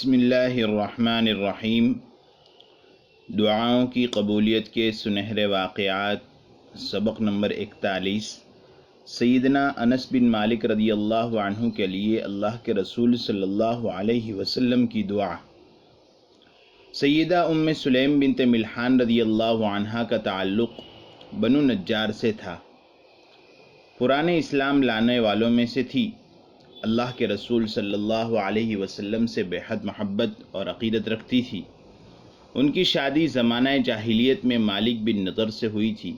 بسم اللہ الرحمن الرحیم۔ دعاؤں کی قبولیت کے سنہرے واقعات، سبق نمبر 41۔ سیدنا انس بن مالک رضی اللہ عنہ کے لیے اللہ کے رسول صلی اللہ علیہ وسلم کی دعا۔ سیدہ ام سلیم بنت ملحان رضی اللہ عنہا کا تعلق بنو نجار سے تھا۔ پرانے اسلام لانے والوں میں سے تھی۔ اللہ کے رسول صلی اللہ علیہ وسلم سے بے حد محبت اور عقیدت رکھتی تھی۔ ان کی شادی زمانہ جاہلیت میں مالک بن نضر سے ہوئی تھی،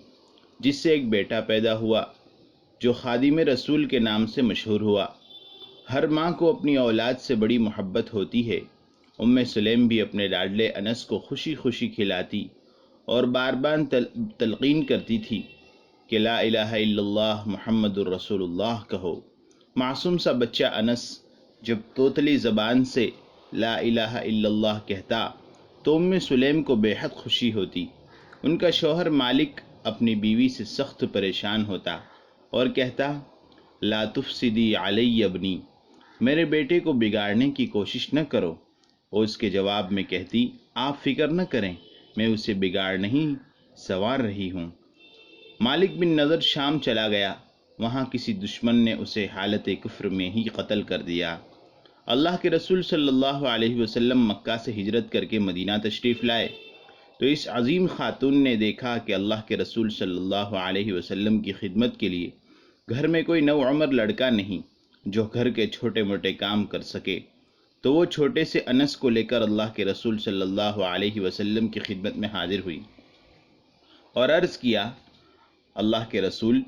جس سے ایک بیٹا پیدا ہوا جو خادم رسول کے نام سے مشہور ہوا۔ ہر ماں کو اپنی اولاد سے بڑی محبت ہوتی ہے۔ ام سلیم بھی اپنے لاڈلے انس کو خوشی خوشی کھلاتی اور بار بار تلقین کرتی تھی کہ لا الہ الا اللہ محمد الرسول اللہ کہو۔ معصوم سا بچہ انس جب توتلی زبان سے لا الہ الا اللہ کہتا تو ام سلیم کو بے حد خوشی ہوتی۔ ان کا شوہر مالک اپنی بیوی سے سخت پریشان ہوتا اور کہتا لا تفسدی علی ابنی، میرے بیٹے کو بگاڑنے کی کوشش نہ کرو۔ وہ اس کے جواب میں کہتی آپ فکر نہ کریں، میں اسے بگاڑ نہیں سنوار رہی ہوں۔ مالک بن نضر شام چلا گیا۔ وہاں کسی دشمن نے اسے حالت کفر میں ہی قتل کر دیا۔ اللہ کے رسول صلی اللہ علیہ وسلم مکہ سے ہجرت کر کے مدینہ تشریف لائے تو اس عظیم خاتون نے دیکھا کہ اللہ کے رسول صلی اللہ علیہ وسلم کی خدمت کے لیے گھر میں کوئی نوعمر لڑکا نہیں جو گھر کے چھوٹے موٹے کام کر سکے، تو وہ چھوٹے سے انس کو لے کر اللہ کے رسول صلی اللہ علیہ وسلم کی خدمت میں حاضر ہوئی اور عرض کیا اللہ کے رسول،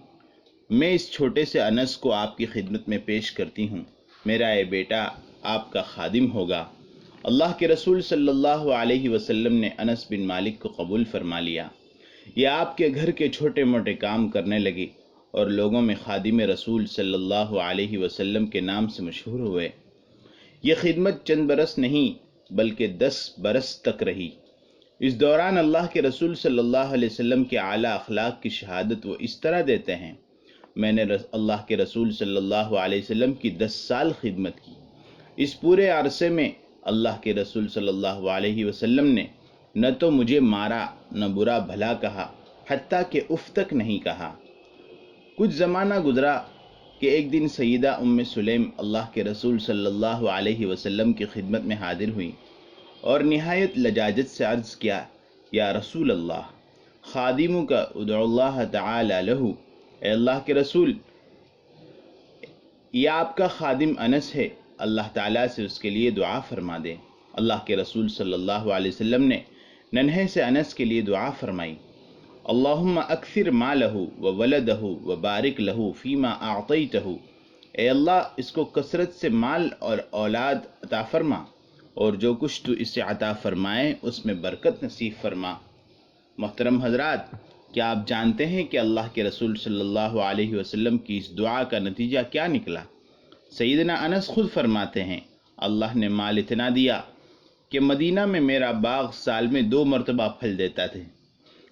میں اس چھوٹے سے انس کو آپ کی خدمت میں پیش کرتی ہوں۔ میرا یہ بیٹا آپ کا خادم ہوگا۔ اللہ کے رسول صلی اللہ علیہ وسلم نے انس بن مالک کو قبول فرما لیا۔ یہ آپ کے گھر کے چھوٹے موٹے کام کرنے لگے اور لوگوں میں خادم رسول صلی اللہ علیہ وسلم کے نام سے مشہور ہوئے۔ یہ خدمت چند برس نہیں بلکہ 10 برس تک رہی۔ اس دوران اللہ کے رسول صلی اللہ علیہ وسلم کے اعلیٰ اخلاق کی شہادت وہ اس طرح دیتے ہیں، میں نے اللہ کے رسول صلی اللہ علیہ وسلم کی 10 سال خدمت کی۔ اس پورے عرصے میں اللہ کے رسول صلی اللہ علیہ وسلم نے نہ تو مجھے مارا نہ برا بھلا کہا، حتیٰ کہ اف تک نہیں کہا۔ کچھ زمانہ گزرا کہ ایک دن سیدہ ام سلیم اللہ کے رسول صلی اللہ علیہ وسلم کی خدمت میں حاضر ہوئی اور نہایت لجاجت سے عرض کیا یا رسول اللہ، خادمک ادعو اللہ تعالی لہ، اے اللہ کے رسول، یہ آپ کا خادم انس ہے، اللہ تعالیٰ سے اس کے لیے دعا فرما دے۔ اللہ کے رسول صلی اللہ علیہ وسلم نے ننھے سے انس کے لیے دعا فرمائی، اللہم اکثر مالہ وولدہ وبارک لہ فیما اعطیتہ، اے اللہ اس کو کثرت سے مال اور اولاد عطا فرما اور جو کچھ تو اسے عطا فرمائے اس میں برکت نصیب فرما۔ محترم حضرات، کیا آپ جانتے ہیں کہ اللہ کے رسول صلی اللہ علیہ وسلم کی اس دعا کا نتیجہ کیا نکلا؟ سیدنا انس خود فرماتے ہیں اللہ نے مال اتنا دیا کہ مدینہ میں میرا باغ سال میں 2 مرتبہ پھل دیتا تھے،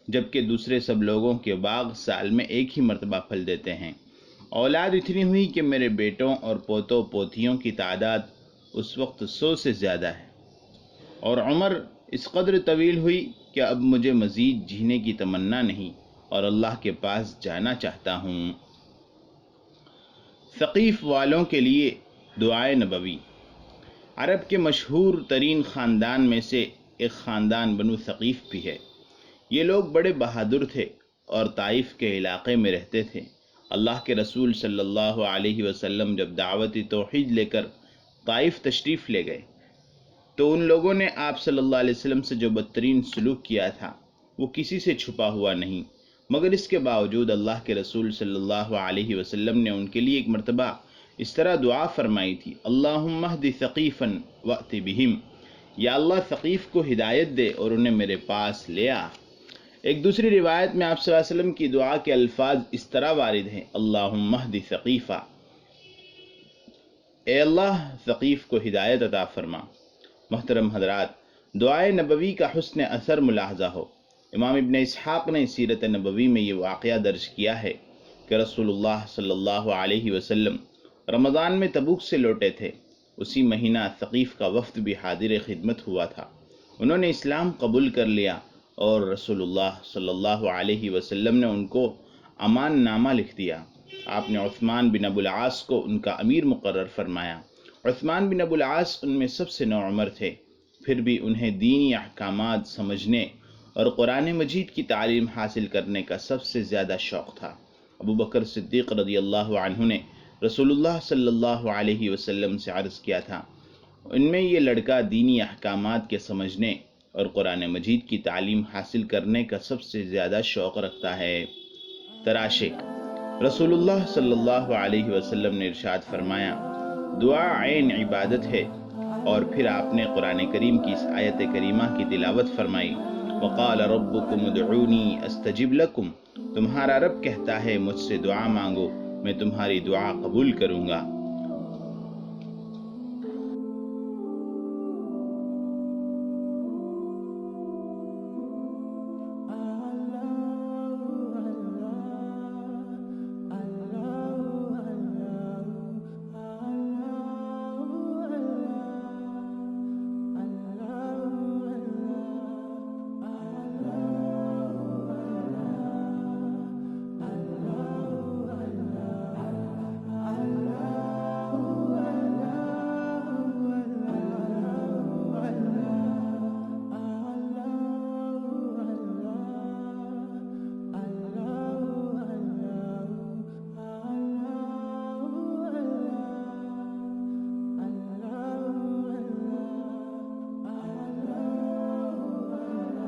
جبکہ دوسرے سب لوگوں کے باغ سال میں 1 ہی مرتبہ پھل دیتے ہیں۔ اولاد اتنی ہوئی کہ میرے بیٹوں اور پوتوں پوتیوں کی تعداد اس وقت 100 سے زیادہ ہے، اور عمر اس قدر طویل ہوئی کہ اب مجھے مزید جینے کی تمنا نہیں اور اللہ کے پاس جانا چاہتا ہوں۔ ثقیف والوں کے لیے دعائے نبوی۔ عرب کے مشہور ترین خاندان میں سے ایک خاندان بنو ثقیف بھی ہے۔ یہ لوگ بڑے بہادر تھے اور طائف کے علاقے میں رہتے تھے۔ اللہ کے رسول صلی اللہ علیہ وسلم جب دعوت توحید لے کر طائف تشریف لے گئے تو ان لوگوں نے آپ صلی اللہ علیہ وسلم سے جو بدترین سلوک کیا تھا وہ کسی سے چھپا ہوا نہیں، مگر اس کے باوجود اللہ کے رسول صلی اللہ علیہ وسلم نے ان کے لیے ایک مرتبہ اس طرح دعا فرمائی تھی، اللہم اہد ثقیفا وأت بہم، یا اللہ ثقیف کو ہدایت دے اور انہیں میرے پاس لے آ۔ ایک دوسری روایت میں آپ صلی اللہ علیہ وسلم کی دعا کے الفاظ اس طرح وارد ہیں، اللہم اہد ثقیفا، اے اللہ ثقیف کو ہدایت عطا فرما۔ محترم حضرات، دعائے نبوی کا حسن اثر ملاحظہ ہو۔ امام ابن اسحاق نے سیرت نبوی میں یہ واقعہ درج کیا ہے کہ رسول اللہ صلی اللہ علیہ وسلم رمضان میں تبوک سے لوٹے تھے۔ اسی مہینہ ثقیف کا وفد بھی حاضر خدمت ہوا تھا۔ انہوں نے اسلام قبول کر لیا اور رسول اللہ صلی اللہ علیہ وسلم نے ان کو امان نامہ لکھ دیا۔ آپ نے عثمان بن ابو العاص کو ان کا امیر مقرر فرمایا۔ عثمان بن ابو العاص ان میں سب سے نوعمر تھے، پھر بھی انہیں دینی احکامات سمجھنے اور قرآن مجید کی تعلیم حاصل کرنے کا سب سے زیادہ شوق تھا۔ ابو بکر صدیق رضی اللہ عنہ نے رسول اللہ صلی اللہ علیہ وسلم سے عرض کیا تھا، ان میں یہ لڑکا دینی احکامات کے سمجھنے اور قرآن مجید کی تعلیم حاصل کرنے کا سب سے زیادہ شوق رکھتا ہے۔ تراشے، رسول اللہ صلی اللہ علیہ وسلم نے ارشاد فرمایا، دعا عین عبادت ہے، اور پھر آپ نے قرآن کریم کی اس آیت کریمہ کی تلاوت فرمائی، وقال ربکم ادعونی استجب لکم، تمہارا رب کہتا ہے مجھ سے دعا مانگو میں تمہاری دعا قبول کروں گا۔